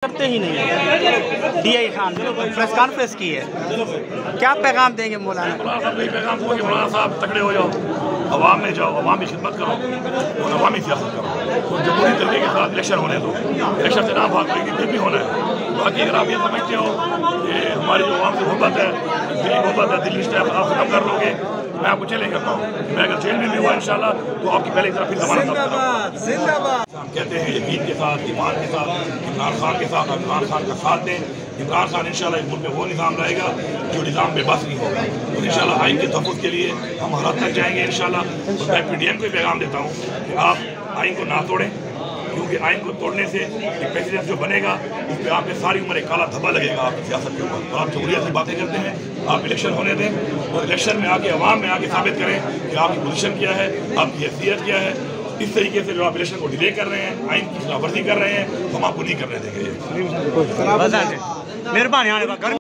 करते ही नहीं है। DI खान प्रेस कॉन्फ्रेंस की है, क्या पैगाम देंगे मौलाना? पैगाम दो कि मौलाना साहब तगड़े हो जाओ, अवाम में जाओ, अवामी खिदमत करो और अवामी सियासत करो और जमहूरी तरीके के साथ इलेक्शन होने दो। इलेक्शन से ना भाग पाएगी, फिर भी होना है। बाकी अगर आप ये समझते हो कि हमारी जो अवाम से मोहब्बत है, दिली मोहब्बत है, दिल्ली स्टैप आप खत्म कर लोगे, मैं आपको चैलेंज करता हूँ कि मैं अगर जेल में भी हुआ इंशाल्लाह तो आपकी पहले तरफ फिर जमानत हम कहते हैं यकीन के साथ, ईमान के साथ, इमरान खान के साथ, इमरान खान का साथ दें। इमरान खान इंशाल्लाह इस मुल्क में वो निज़ाम रहेगा जो निज़ाम बेबस नहीं होगा और इंशाल्लाह आइन के तहफ़्फ़ुज़ के लिए हम हर हद तक जाएंगे इंशाल्लाह। तो मैं PDM को पैगाम देता हूँ कि आप आइन को ना तोड़ें, क्योंकि आइन को तोड़ने से प्रेसिडेंट जो बनेगा उस पर आपने सारी उम्र एक काला धब्बा लगेगा आपकी सियासत के ऊपर। और आप जमहूरियत की बातें करते हैं, आप इलेक्शन होने दें और इलेक्शन में आके अवाम में आके साबित करें कि आपकी पोजीशन क्या है, आपकी हैसियत क्या है। इस तरीके से जो आप इलेक्शन को डिले कर रहे हैं, आइन की खिलाफवर्जी कर रहे हैं, हम आपको नहीं करने देंगे। मेहरबानी।